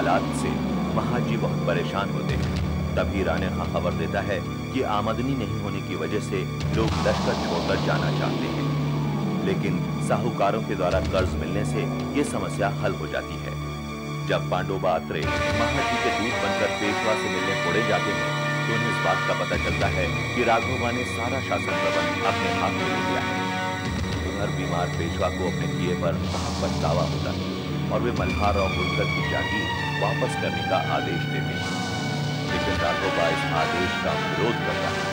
हालात से महाजी बहुत परेशान होते हैं। तभी राणे खां खबर देता है कि आमदनी नहीं होने की वजह से लोग लश्कर छोड़कर जाना चाहते हैं, लेकिन साहूकारों के द्वारा कर्ज मिलने से ये समस्या हल हो जाती है। जब पांडोबा अत्रे महाजी के दूत बनकर पेशवा से मिलने कोड़े जाते हैं तो उन्हें इस बात का पता चलता है कि राघोबा ने सारा शासन प्रबंध अपने हाथ में ले लिया है। उधर बीमार पेशवा को अपने किए पर बहुत पछतावा होता है और वे मल्हार और होलकर की जागीर वापस करने का आदेश देते हैं, लेकिन राघोबा इस आदेश का विरोध करता है।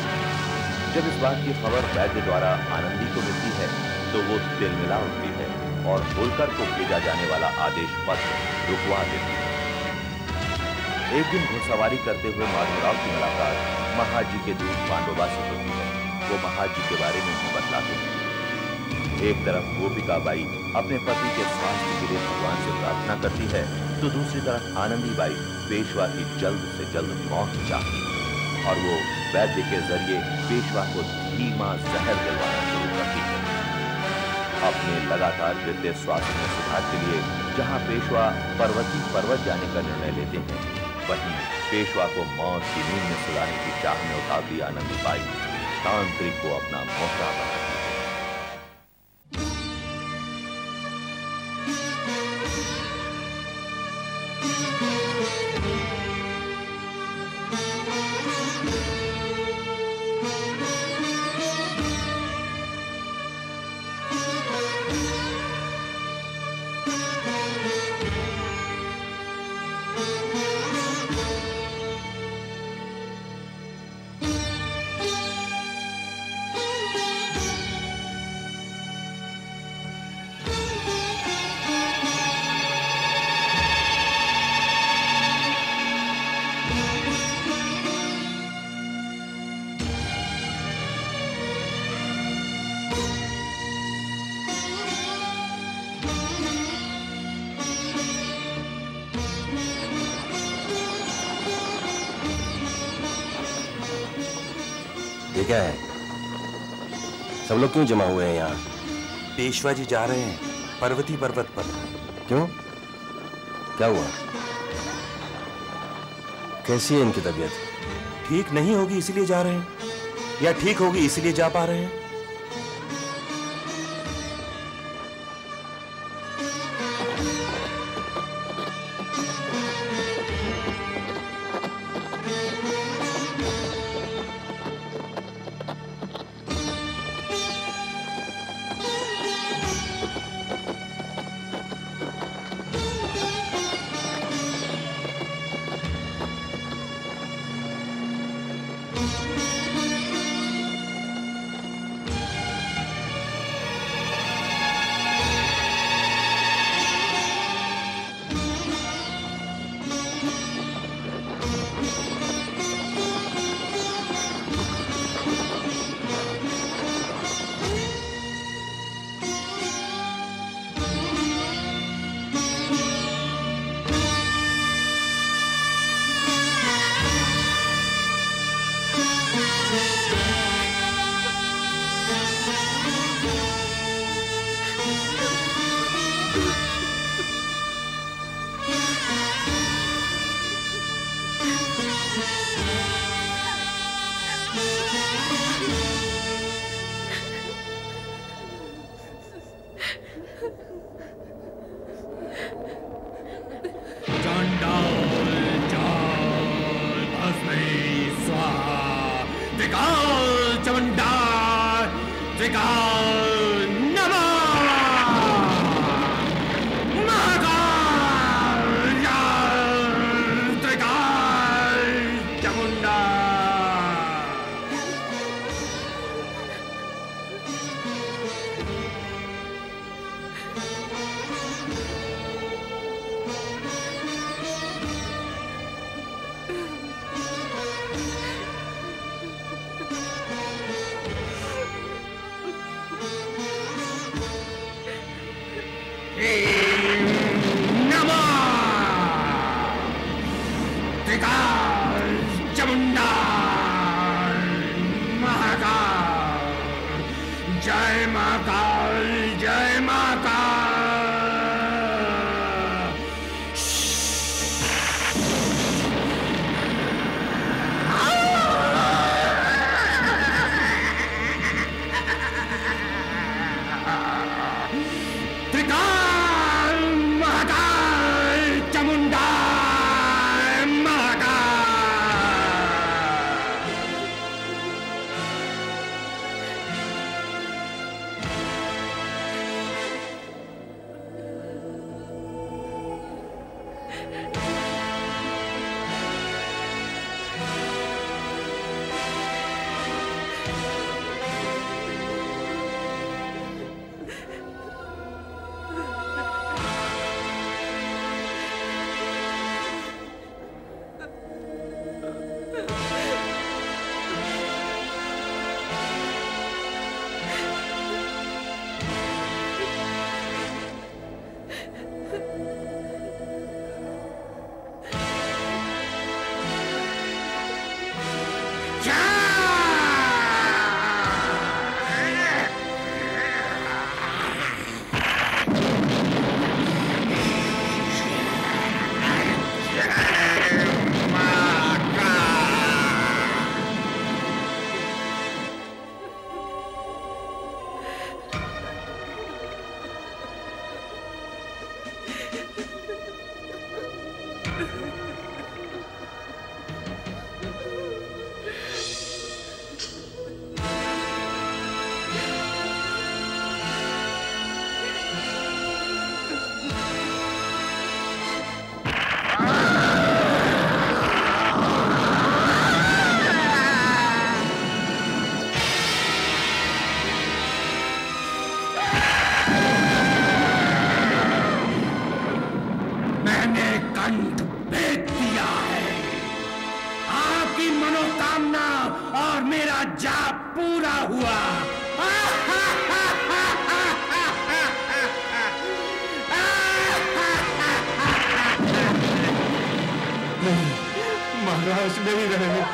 जब इस बात की खबर वैद्य द्वारा आनंदी को मिलती है तो वो तिलमिला उठती है और होलकर को भेजा जाने वाला आदेश पत्र रुकवा देती है। एक दिन घुड़सवारी करते हुए माधवराव की मुलाकात महाजी के दूत पांडोबा से होती है। वो महाजी के बारे में उन्हें बतलाते हैं। एक तरफ गोपिकाबाई अपने पति के स्वास्थ्य के लिए भगवान से प्रार्थना करती है तो दूसरी तरफ आनंदीबाई पेशवा की जल्द से जल्द मौत चाहती है और वो वैद्य के जरिए पेशवा को धीमा जहर दिलवाना शुरू करती है। अपने लगातार गिरते स्वास्थ्य में सुधार के लिए जहां पेशवा पर्वती पर्वत जाने का निर्णय लेते हैं, वहीं पेशवा को मौत की नींद में सुलाने की चाह में उतारती आनंदीबाई तांत्रिक को अपना मोहरा बनाती है। ये क्या है? सब लोग क्यों जमा हुए हैं यहाँ? पेशवा जी जा रहे हैं पर्वती पर्वत पर। क्यों? क्या हुआ? कैसी है इनकी तबीयत? ठीक नहीं होगी इसलिए जा रहे हैं, या ठीक होगी इसलिए जा पा रहे हैं? महाराज नहीं रहे।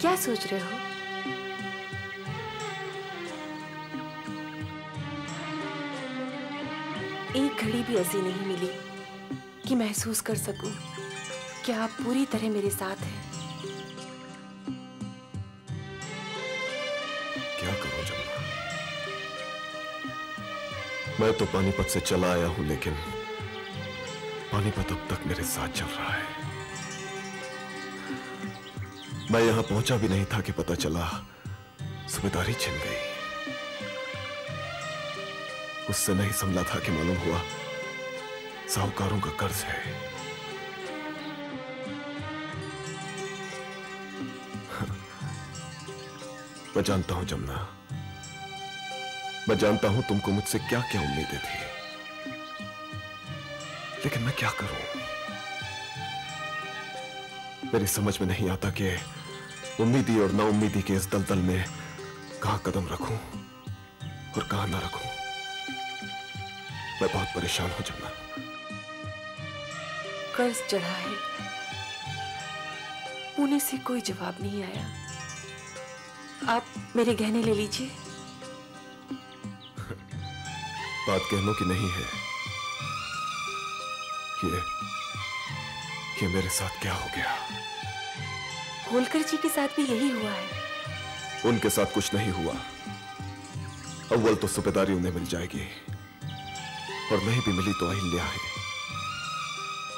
क्या सोच रहे हो? एक घड़ी भी ऐसी नहीं मिली कि महसूस कर सकूं कि आप पूरी तरह मेरे साथ हैं। क्या करूं जमुना? मैं तो पानीपत से चला आया हूं, लेकिन पानीपत अब तक मेरे साथ चल रहा है। मैं यहां पहुंचा भी नहीं था कि पता चला सूबेदारी छिन गई। उससे नहीं संभला था कि मालूम हुआ साहूकारों का कर्ज है। मैं जानता हूं जमुना, मैं जानता हूं तुमको मुझसे क्या क्या उम्मीदें थी, लेकिन मैं क्या करूं? मेरी समझ में नहीं आता कि उम्मीदी और नाउम्मीदी के इस दलदल में कहां कदम रखूं और कहां ना रखूं। मैं बहुत परेशान हूं जमुना। कर्ज चढ़ा है, पुणे से कोई जवाब नहीं आया। आप मेरे गहने ले लीजिए। बात गहनों की नहीं है, ये मेरे साथ क्या हो गया? होलकर जी के साथ भी यही हुआ है। उनके साथ कुछ नहीं हुआ। अव्वल तो सूबेदारी उन्हें मिल जाएगी, और नहीं भी मिली तो अहिल्या है,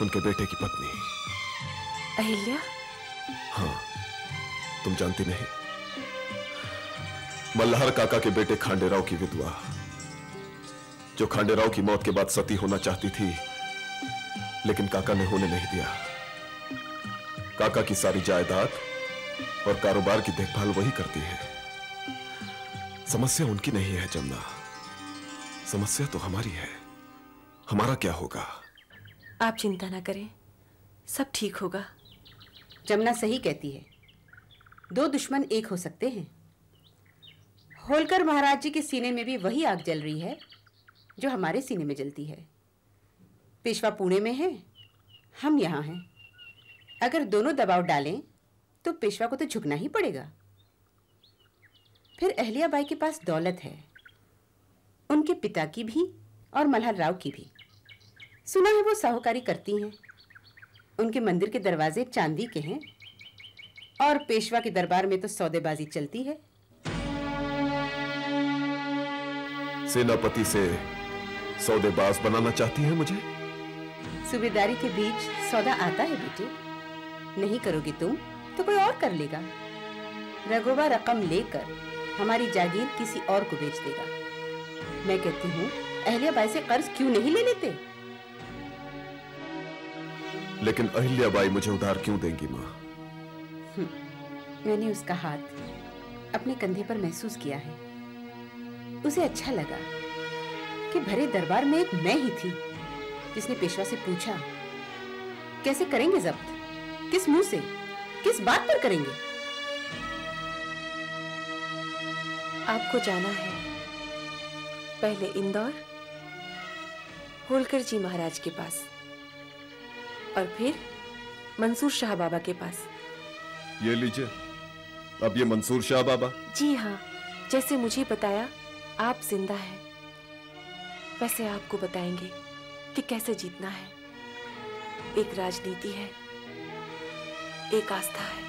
उनके बेटे की पत्नी। अहिल्या? हाँ, तुम जानती नहीं? मल्हार काका के बेटे खांडेराव की विधवा, जो खांडेराव की मौत के बाद सती होना चाहती थी, लेकिन काका ने होने नहीं दिया। काका की सारी जायदाद और कारोबार की देखभाल वही करती है। समस्या उनकी नहीं है जमुना, समस्या तो हमारी है। हमारा क्या होगा? आप चिंता ना करें, सब ठीक होगा। जमुना सही कहती है, दो दुश्मन एक हो सकते हैं। होलकर महाराज जी के सीने में भी वही आग जल रही है जो हमारे सीने में जलती है। पेशवा पुणे में है, हम यहाँ हैं। अगर दोनों दबाव डालें तो पेशवा को तो झुकना ही पड़ेगा। फिर अहिल्याबाई के पास दौलत है, उनके पिता की भी और मल्हार राव की भी। सुना है वो साहूकारी करती हैं। उनके मंदिर के दरवाजे चांदी के हैं, और पेशवा के दरबार में तो सौदेबाजी चलती है। सेनापति से सौदेबाज बनाना चाहती है मुझे? सूबेदारी के बीच सौदा आता है बेटे। नहीं करोगे तुम तो कोई और कर लेगा। रघुवा रकम लेकर हमारी जागीर किसी और को बेच देगा। मैं कहती हूँ अहिल्याबाई से कर्ज क्यों नहीं ले लेते? लेकिन अहिल्याबाई मुझे उधार क्यों देंगी माँ? मैंने उसका हाथ अपने कंधे पर महसूस किया है। उसे अच्छा लगा कि भरे दरबार में एक मैं ही थी जिसने पेशवा से पूछा, कैसे करेंगे जब्त? किस मुंह से, किस बात पर करेंगे? आपको जाना है पहले इंदौर, होलकर जी महाराज के पास, और फिर मंसूर शाह बाबा के पास। ये लीजिए, अब ये मंसूर शाह बाबा। जी हाँ, जैसे मुझे बताया आप जिंदा हैं, वैसे आपको बताएंगे कि कैसे जीतना है। एक राजनीति है, एक आस्था है।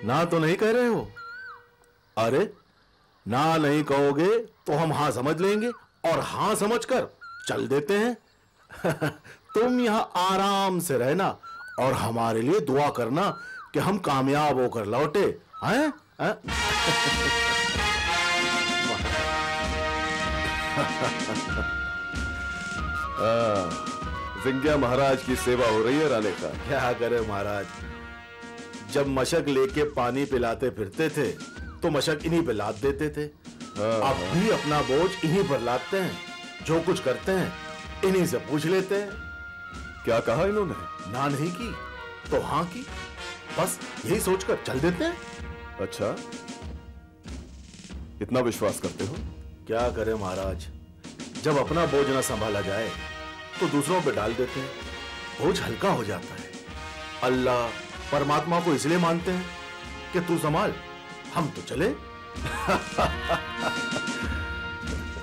ना तो नहीं कह रहे हो? अरे ना नहीं कहोगे तो हम हाँ समझ लेंगे और हाँ समझकर चल देते हैं। तुम यहां आराम से रहना और हमारे लिए दुआ करना कि हम कामयाब होकर लौटे हैं? जिंगिया महाराज की सेवा हो रही है राणे का। क्या करे महाराज, जब मशक लेके पानी पिलाते फिरते थे तो मशक इन्हीं पे लाद देते थे। अब भी अपना बोझ इन्हीं पर लादते हैं। जो कुछ करते हैं इन्हीं से पूछ लेते हैं। क्या कहा इन्होंने? ना नहीं की तो हाँ की, बस यही सोचकर चल देते हैं। अच्छा, इतना विश्वास करते हो? क्या करें महाराज, जब अपना बोझ ना संभाला जाए तो दूसरों पे डाल देते हैं, बोझ हल्का हो जाता है। अल्लाह परमात्मा को इसलिए मानते हैं कि तू संभाल, हम तो चले।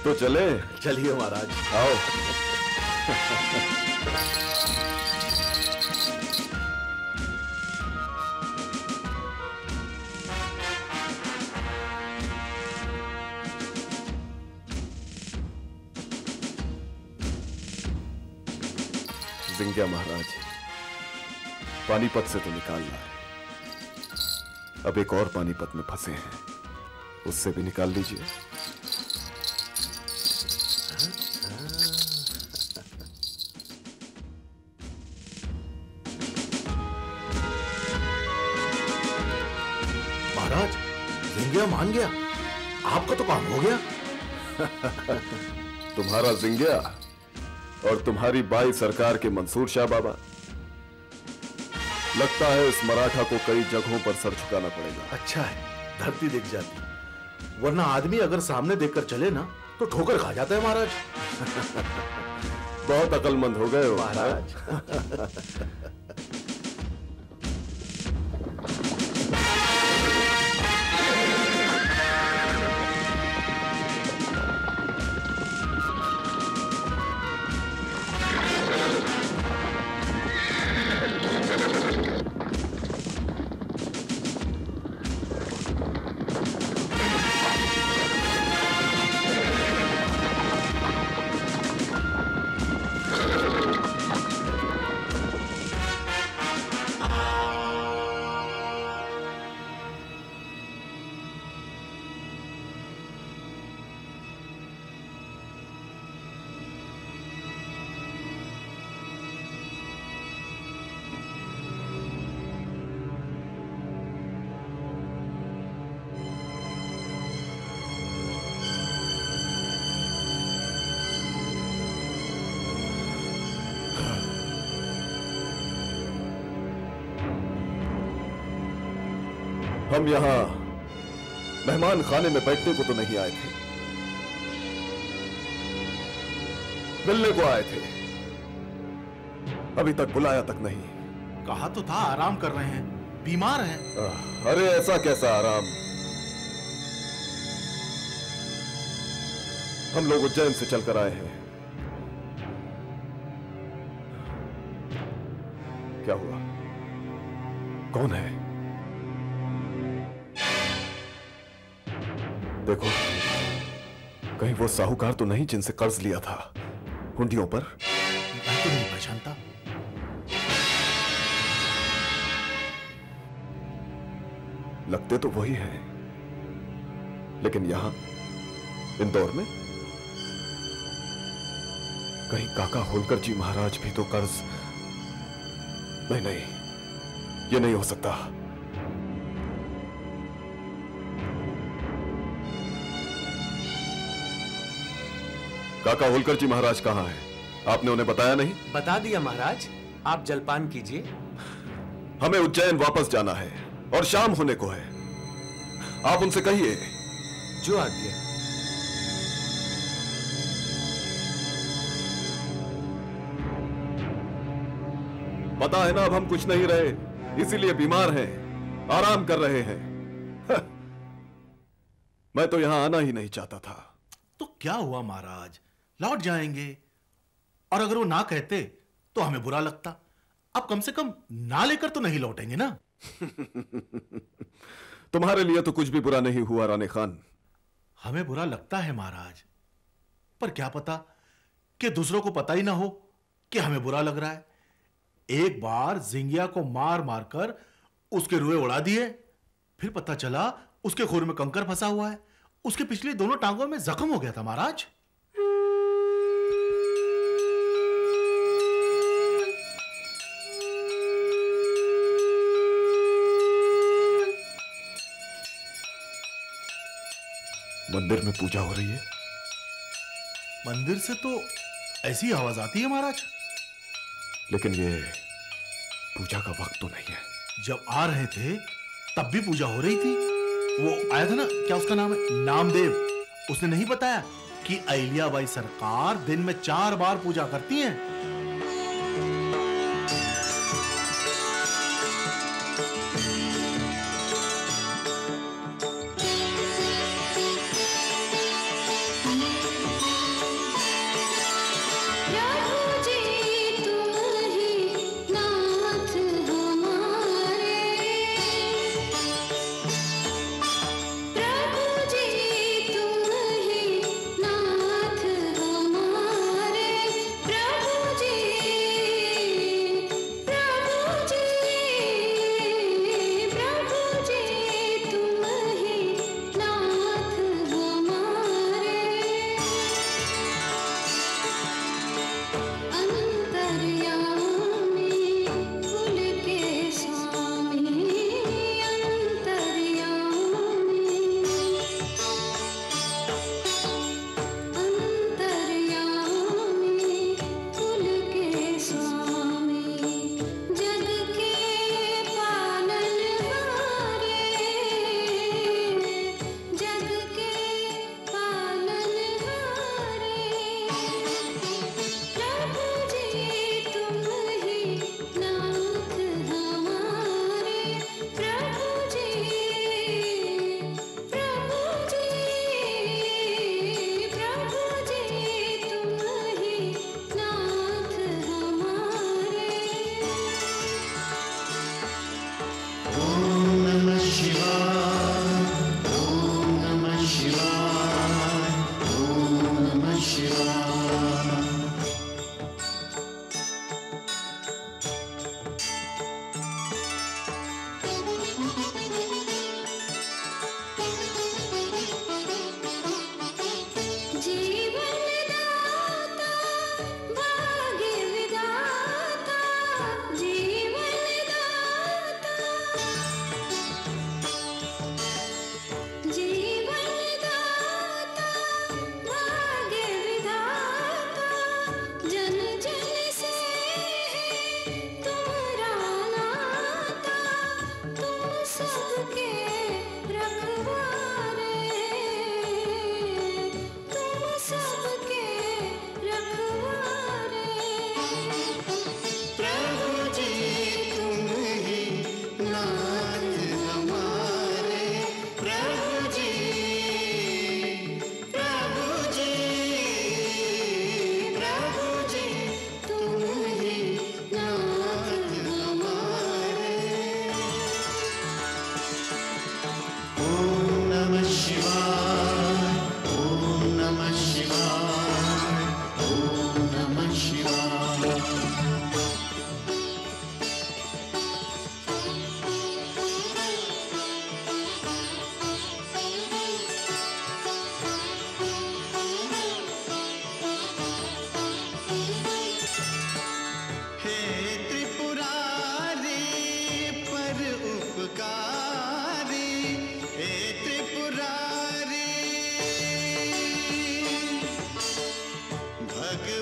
तो चले। चलिए महाराज, आओ। जिंगिया महाराज, पानीपत से तो निकालना है, अब एक और पानीपत में फंसे हैं, उससे भी निकाल लीजिए। महाराज, जिंगिया मान गया, आपका तो काम हो गया। तुम्हारा जिंगिया और तुम्हारी बाई सरकार के मंसूर शाह बाबा, लगता है इस मराठा को कई जगहों पर सर झुकाना पड़ेगा। अच्छा है, धरती दिख जाती, वरना आदमी अगर सामने देखकर चले ना तो ठोकर खा जाता है महाराज। बहुत अकलमंद हो गए हो महाराज। हम यहां मेहमान खाने में बैठने को तो नहीं आए थे, मिलने को आए थे। अभी तक बुलाया तक नहीं। कहा तो था आराम कर रहे हैं, बीमार हैं। अरे ऐसा कैसा आराम? हम लोग उज्जैन से चलकर आए हैं। क्या हुआ? कौन है? देखो, कहीं वो साहूकार तो नहीं जिनसे कर्ज लिया था हुंडियों पर? मैं तो नहीं पहचानता। लगते तो वही हैं, लेकिन यहां इंदौर में कहीं काका होलकर जी महाराज भी तो कर्ज? नहीं नहीं, ये नहीं हो सकता। काका होलकर जी महाराज कहां हैं? आपने उन्हें बताया नहीं? बता दिया महाराज, आप जलपान कीजिए। हमें उज्जैन वापस जाना है और शाम होने को है। आप उनसे कहिए। जो आज्ञा। पता है ना, अब हम कुछ नहीं रहे, इसीलिए बीमार हैं, आराम कर रहे हैं। मैं तो यहां आना ही नहीं चाहता था। तो क्या हुआ महाराज, लौट जाएंगे। और अगर वो ना कहते तो हमें बुरा लगता। अब कम से कम ना लेकर तो नहीं लौटेंगे ना। तुम्हारे लिए तो कुछ भी बुरा नहीं हुआ रानी खान। हमें बुरा लगता है महाराज, पर क्या पता कि दूसरों को पता ही ना हो कि हमें बुरा लग रहा है। एक बार जिंगिया को मार मारकर उसके रुए उड़ा दिए, फिर पता चला उसके खूर में कंकर फंसा हुआ है। उसके पिछली दोनों टांगों में जख्म हो गया था महाराज। मंदिर में पूजा हो रही है। मंदिर से तो ऐसी आवाज आती है महाराज। लेकिन ये पूजा का वक्त तो नहीं है। जब आ रहे थे तब भी पूजा हो रही थी। वो आया था ना, क्या उसका नाम है, नामदेव, उसने नहीं बताया कि अहिल्याबाई सरकार दिन में 4 बार पूजा करती हैं। प्रभु जी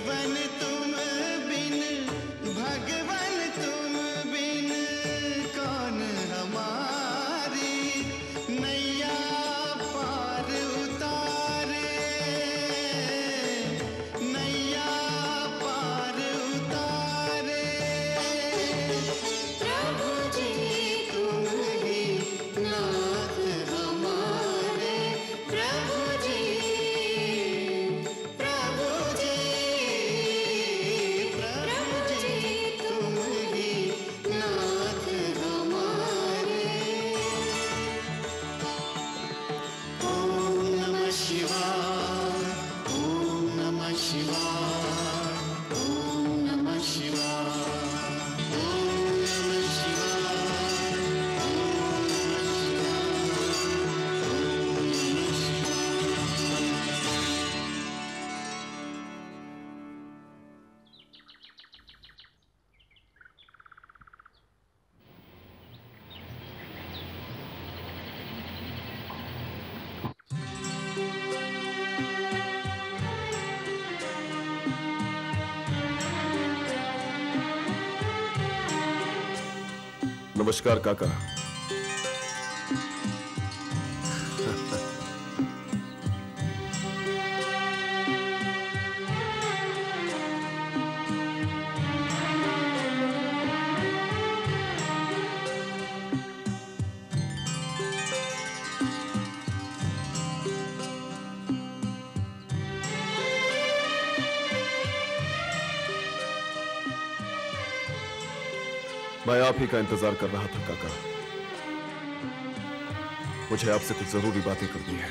भगवन तुम बिन, भगवन तुम बिन कौन हमारी नैया पार उतारे, नैया पार उतारे। प्रभु जी तुम ही नाथ हमारे, प्रभु जी, प्रभु जी, प्रभु जी तुम ही नाथ हमारे। ओम नमः शिवाय, ओम नमः शिवाय, ओम नमः शिवाय, ओम नमः शिवाय, ओम नमः शिवाय, ओम नमस्कार काका। मैं आप ही का इंतजार कर रहा था काका। मुझे आपसे कुछ जरूरी बातें करनी है,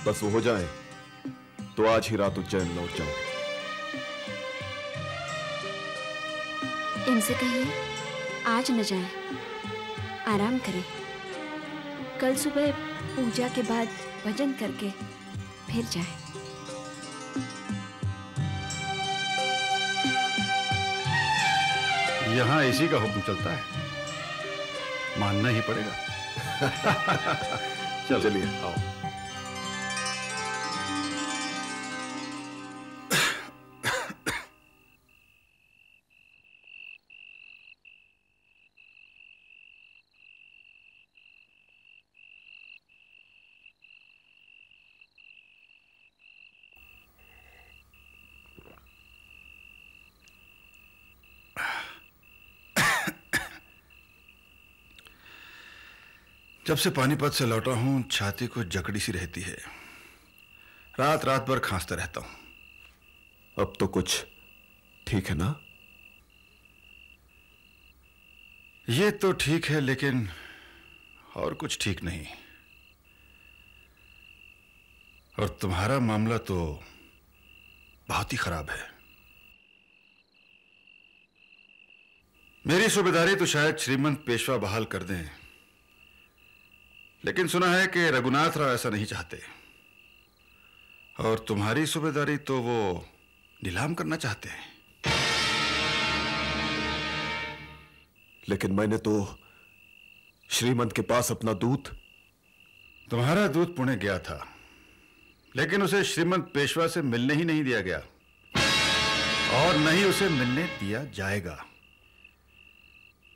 बस वो हो जाए तो आज ही रात उज्जैन लौट जाऊं। इनसे कहिए आज न जाएं, आराम करें। कल सुबह पूजा के बाद भजन करके फिर जाएं। यहाँ इसी का हुक्म चलता है, मानना ही पड़ेगा। चलिए आओ। जब से पानीपत से लौटा हूं छाती को जकड़ी सी रहती है, रात रात भर खांसता रहता हूं। अब तो कुछ ठीक है ना? ये तो ठीक है, लेकिन और कुछ ठीक नहीं। और तुम्हारा मामला तो बहुत ही खराब है। मेरी सूबेदारी तो शायद श्रीमंत पेशवा बहाल कर दें, लेकिन सुना है कि रघुनाथ राव ऐसा नहीं चाहते, और तुम्हारी सूबेदारी तो वो नीलाम करना चाहते हैं। लेकिन मैंने तो श्रीमंत के पास अपना दूत। तुम्हारा दूत पुणे गया था, लेकिन उसे श्रीमंत पेशवा से मिलने ही नहीं दिया गया, और नहीं उसे मिलने दिया जाएगा,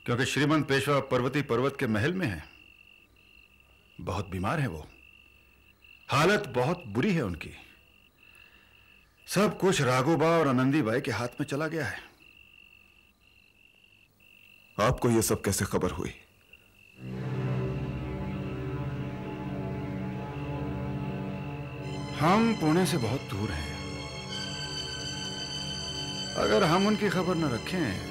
क्योंकि श्रीमंत पेशवा पर्वती पर्वत के महल में है। बहुत बीमार है वो, हालत बहुत बुरी है उनकी। सब कुछ राघोबा और आनंदीबाई के हाथ में चला गया है। आपको यह सब कैसे खबर हुई? हम पुणे से बहुत दूर हैं। अगर हम उनकी खबर न रखें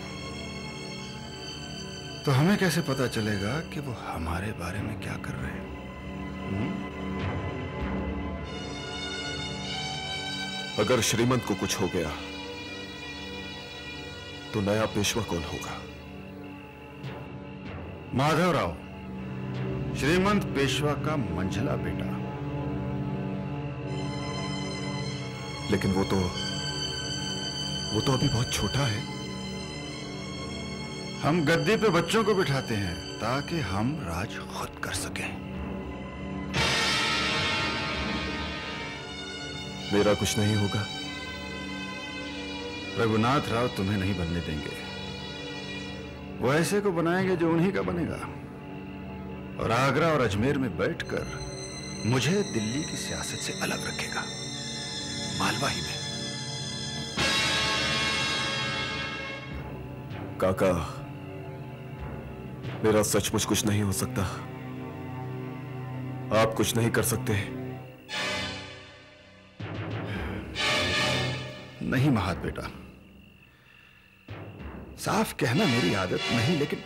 तो हमें कैसे पता चलेगा कि वो हमारे बारे में क्या कर रहे हैं? अगर श्रीमंत को कुछ हो गया तो नया पेशवा कौन होगा? माधवराव, श्रीमंत पेशवा का मंझला बेटा। लेकिन वो तो अभी बहुत छोटा है। हम गद्दी पे बच्चों को बिठाते हैं ताकि हम राज खुद कर सकें। मेरा कुछ नहीं होगा? रघुनाथ राव तुम्हें नहीं बनने देंगे। वो ऐसे को बनाएंगे जो उन्हीं का बनेगा, और आगरा और अजमेर में बैठकर मुझे दिल्ली की सियासत से अलग रखेगा, मालवाही में। काका, मेरा सचमुच कुछ नहीं हो सकता। आप कुछ नहीं कर सकते। नहीं महात बेटा, साफ कहना मेरी आदत नहीं, लेकिन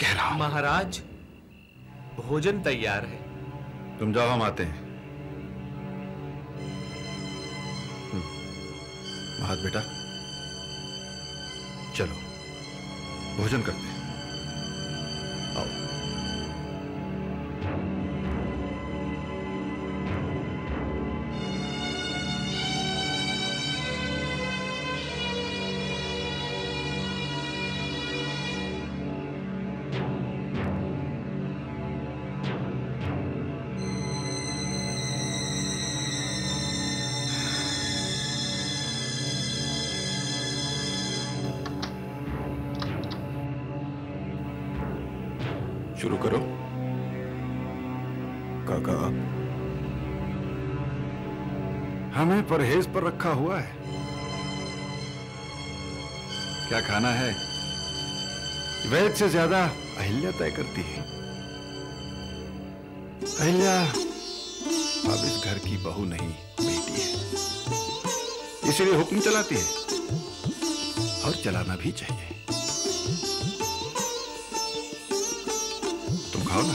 कह रहा हूं। महाराज, भोजन तैयार है। तुम जाओ, हम आते हैं। महात बेटा, चलो भोजन करते हैं। आओ। शुरू करो। काका, हमें परहेज पर रखा हुआ है। क्या खाना है, वैद से ज्यादा अहिल्या तय करती है। अहिल्या अब इस घर की बहू नहीं, बेटी है, इसीलिए हुक्म चलाती है, और चलाना भी चाहिए। तुम खाओ ना।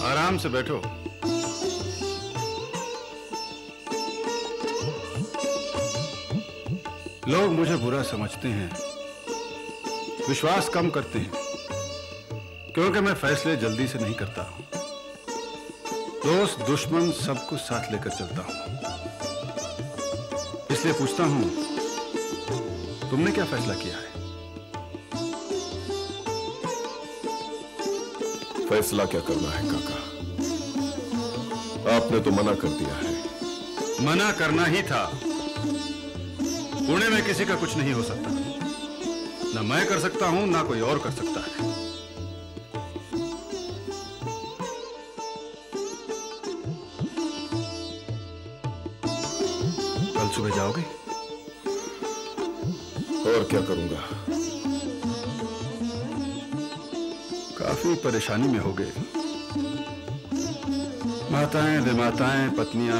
आराम से बैठो। लोग मुझे बुरा समझते हैं, विश्वास कम करते हैं, क्योंकि मैं फैसले जल्दी से नहीं करता। दोस्त दुश्मन सबको साथ लेकर चलता हूं। इसलिए पूछता हूं, तुमने क्या फैसला किया है? फैसला क्या करना है काका? आपने तो मना कर दिया है। मना करना ही था। पुणे में किसी का कुछ नहीं हो सकता, ना मैं कर सकता हूं, ना कोई और कर सकता है। कल सुबह जाओगे? और क्या करूंगा? काफी परेशानी में हो गए। माताएं, विमाताएं, पत्नियां,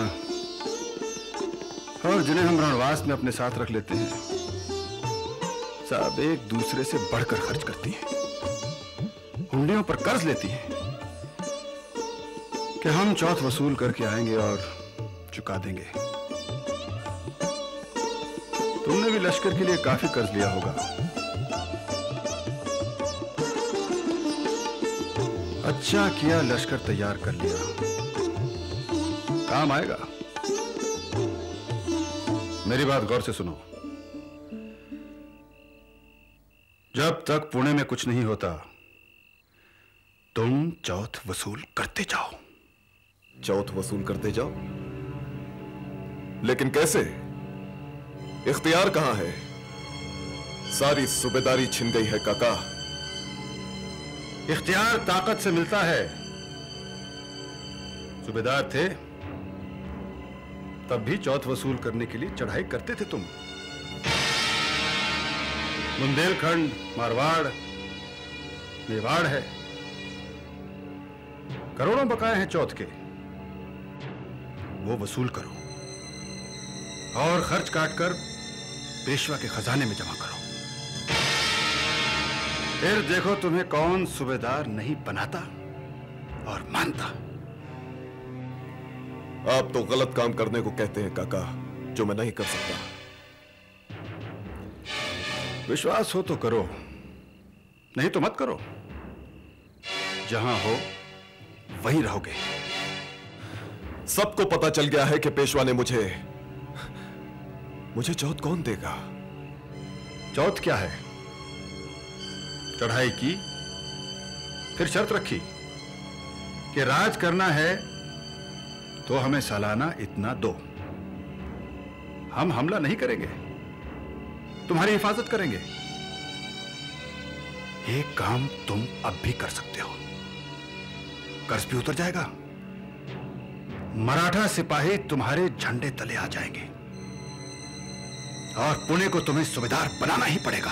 और जिन्हें हम रणवास में अपने साथ रख लेते हैं, सब एक दूसरे से बढ़कर खर्च करती हैं, हुंडियों पर कर्ज लेती हैं कि हम चौथ वसूल करके आएंगे और चुका देंगे। तुमने भी लश्कर के लिए काफी कर्ज लिया होगा। अच्छा किया लश्कर तैयार कर लिया, काम आएगा। मेरी बात गौर से सुनो। जब तक पुणे में कुछ नहीं होता, तुम चौथ वसूल करते जाओ। चौथ वसूल करते जाओ? लेकिन कैसे? इख्तियार कहां है? सारी सूबेदारी छिन गई है काका। इख्तियार ताकत से मिलता है। सूबेदार थे तब भी चौथ वसूल करने के लिए चढ़ाई करते थे तुम। बुंदेलखंड, मारवाड़, मेवाड़ है। करोड़ों बकाए हैं चौथ के, वो वसूल करो और खर्च काटकर पेशवा के खजाने में जमा करो। फिर देखो तुम्हें कौन सूबेदार नहीं बनाता और मानता। आप तो गलत काम करने को कहते हैं काका, जो मैं नहीं कर सकता। विश्वास हो तो करो, नहीं तो मत करो। जहां हो वहीं रहोगे। सबको पता चल गया है कि पेशवा ने मुझे चौथ कौन देगा? चौथ क्या है? चढ़ाई की, फिर शर्त रखी कि राज करना है तो हमें सालाना इतना दो। हम हमला नहीं करेंगे, तुम्हारी हिफाजत करेंगे। एक काम तुम अब भी कर सकते हो, कर्ज भी उतर जाएगा, मराठा सिपाही तुम्हारे झंडे तले आ जाएंगे और पुणे को तुम्हें सूबेदार बनाना ही पड़ेगा।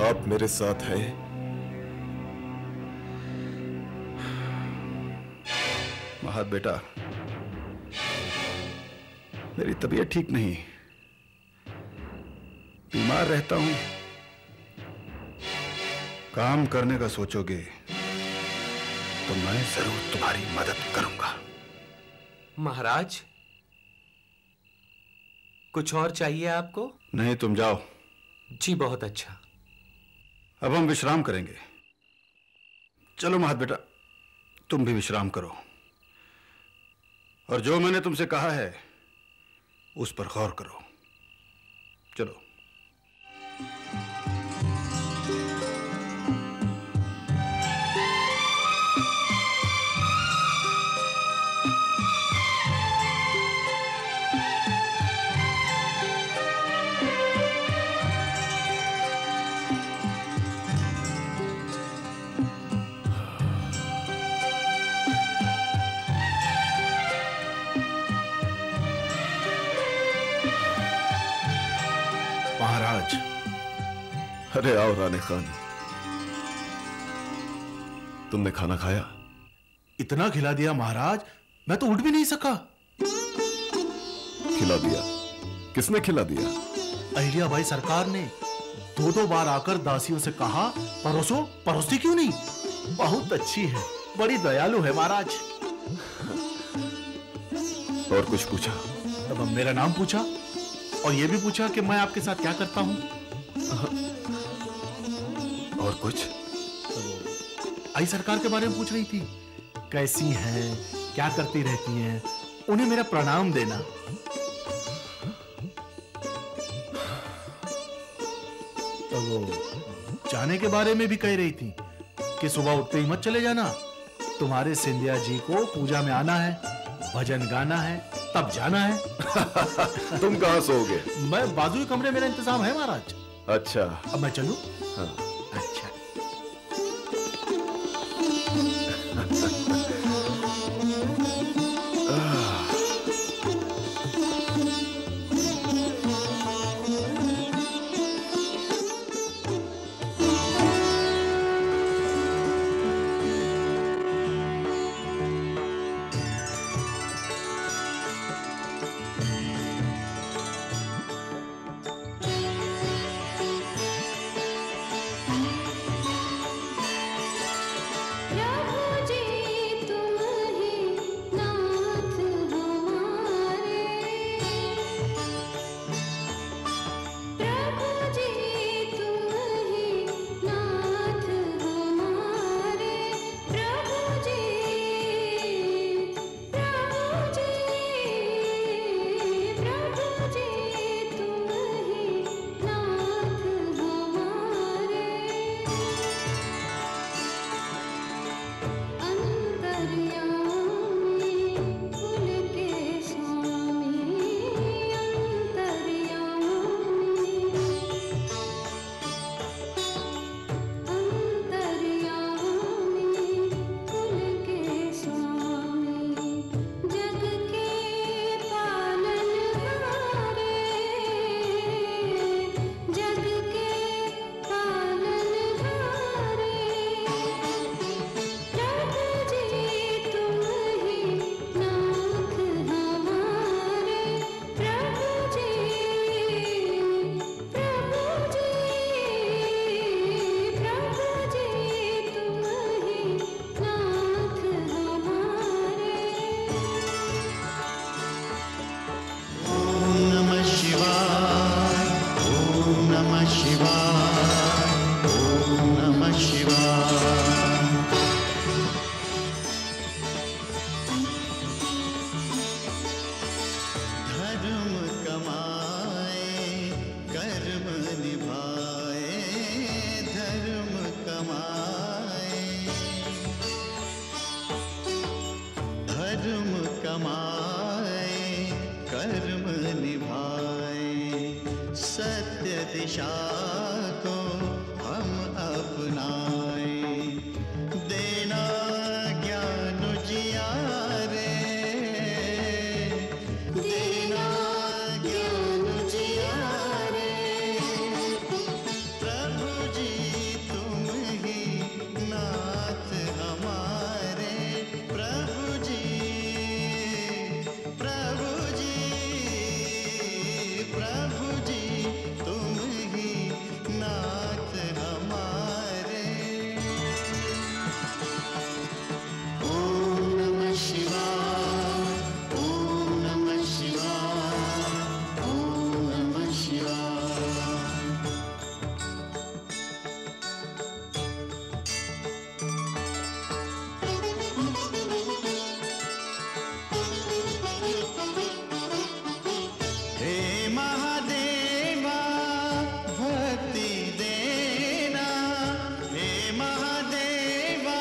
आप मेरे साथ हैं? महात बेटा, मेरी तबीयत ठीक नहीं, बीमार रहता हूं। काम करने का सोचोगे तो मैं जरूर तुम्हारी मदद करूंगा। महाराज, कुछ और चाहिए आपको? नहीं, तुम जाओ। जी बहुत अच्छा। अब हम विश्राम करेंगे। चलो महात बेटा, तुम भी विश्राम करो और जो मैंने तुमसे कहा है उस पर गौर करो। चलो। महाराज। अरे आओ राणे खान, तुमने खाना खाया? इतना खिला दिया महाराज, मैं तो उठ भी नहीं सका। खिला दिया? किसने खिला दिया? अहिल्याबाई सरकार ने 2-2 बार आकर दासियों से कहा, परोसो, परोसती क्यों नहीं? बहुत अच्छी है, बड़ी दयालु है महाराज। और कुछ पूछा? तब मेरा नाम पूछा और यह भी पूछा कि मैं आपके साथ क्या करता हूं। और कुछ? आई सरकार के बारे में पूछ रही थी, कैसी हैं, क्या करती रहती हैं, उन्हें मेरा प्रणाम देना। तो वो जाने के बारे में भी कह रही थी कि सुबह उठते ही मत चले जाना, तुम्हारे सिंधिया जी को पूजा में आना है, भजन गाना है, तब जाना है। तुम कहां सोओगे? मैं बाजू के कमरे, मेरा इंतजाम है महाराज। अच्छा, अब मैं चलूं? हाँ। अच्छा। कमाए कर्म निभाए, सत्य दिशा को हम अपनाए, देना ज्ञान जियारे, देना ज्ञान जियारे। प्रभु जी तुम ही नाथ हमारे, प्रभु जी, प्रभु जी, प्रभु जी तुम ही नाथ हमारे। ओम नमः शिवाय, ओम नमः शिवाय, ओम नमः शिवाय। हे महादेवा भक्ति देना, हे महादेवा,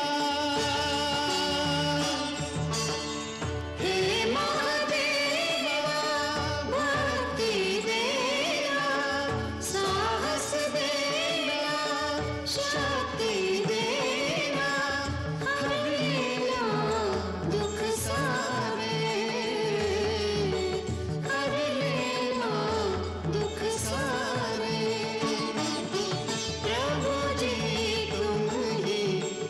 हे महादेवा भक्ति देना, साहस देना, शक्ति देना, हरेला दुख सारे, हर लेना दुख सारे। प्रभु जी तुम ही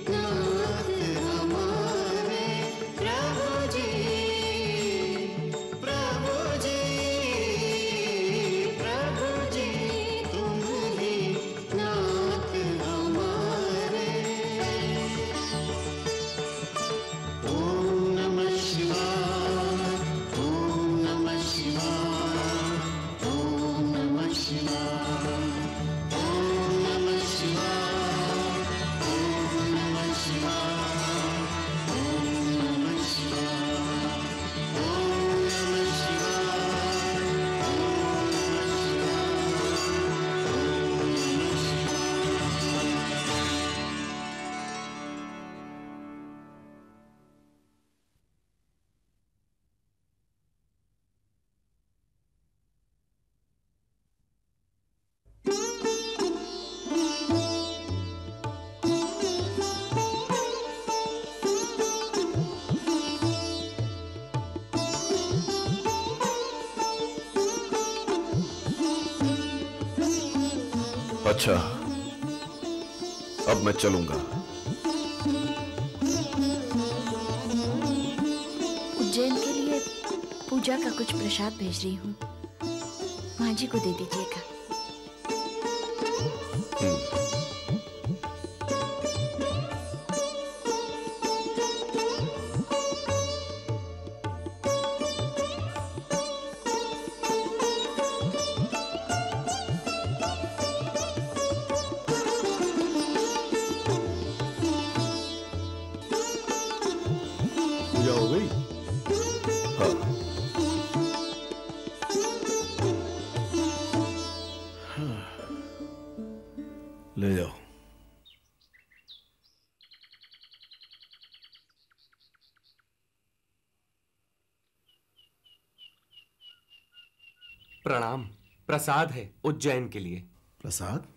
नाथ हमारे, प्रभु जी, प्रभु जी, प्रभु जी तुम ही नाथ हमारे। ओम नमः शिवाय, ओम नमः शिवाय, ओम नमः शिवाय, ओम नमः शिवाय, ओम नमः शिवाय, ओम नमः शिवाय, ओम नमः शिवाय, ओम नमः अच्छा, अब मैं चलूंगा। उज्जैन के लिए पूजा का कुछ प्रसाद भेज रही हूँ, माँ जी को दे दीजिएगा। पूजा हो गई? हाँ। ले जाओ। प्रणाम। प्रसाद है उज्जैन के लिए। प्रसाद?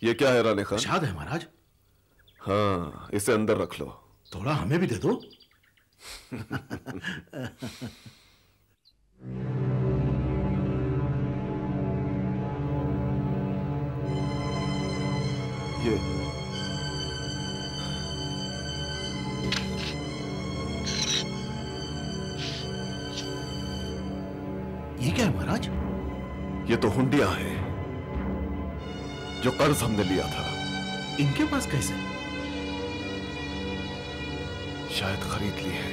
ये क्या है राणे खान? प्रसाद है महाराज। हाँ, इसे अंदर रख लो। थोड़ा हमें भी दे दो। ये क्या है महाराज? ये तो हुंडियां हैं जो कर्ज हमने लिया था। इनके पास कैसे? शायद खरीद ली है।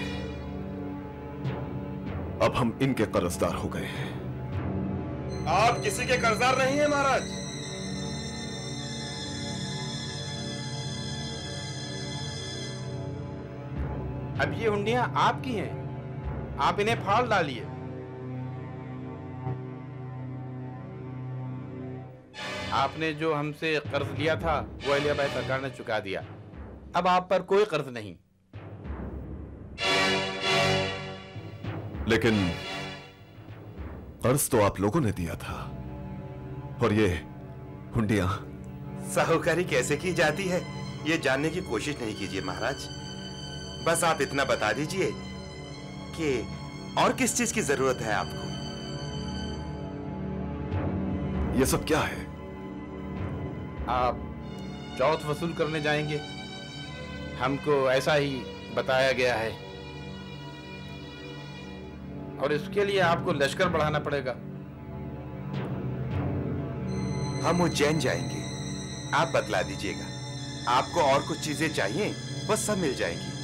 अब हम इनके कर्जदार हो गए हैं। आप किसी के कर्जदार नहीं हैं महाराज। अब ये हुंडियां आपकी हैं, आप इन्हें फाड़ डालिए। आपने जो हमसे कर्ज लिया था वो अहलियाबाई सरकार ने चुका दिया। अब आप पर कोई कर्ज नहीं। लेकिन कर्ज तो आप लोगों ने दिया था, और ये हुंडियां। साहूकारी कैसे की जाती है ये जानने की कोशिश नहीं कीजिए महाराज। बस आप इतना बता दीजिए कि और किस चीज की जरूरत है आपको। ये सब क्या है? आप चौथ वसूल करने जाएंगे, हमको ऐसा ही बताया गया है, और इसके लिए आपको लश्कर बढ़ाना पड़ेगा। हम उज्जैन जाएंगे, आप बतला दीजिएगा। आपको और कुछ चीजें चाहिए बस सब मिल जाएंगी।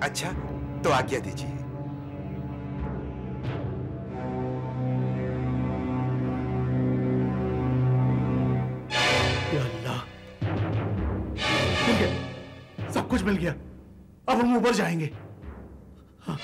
अच्छा तो आज्ञा दीजिए। या अल्लाह, मिल गया, सब कुछ मिल गया। अब हम ऊपर जाएंगे। हाँ।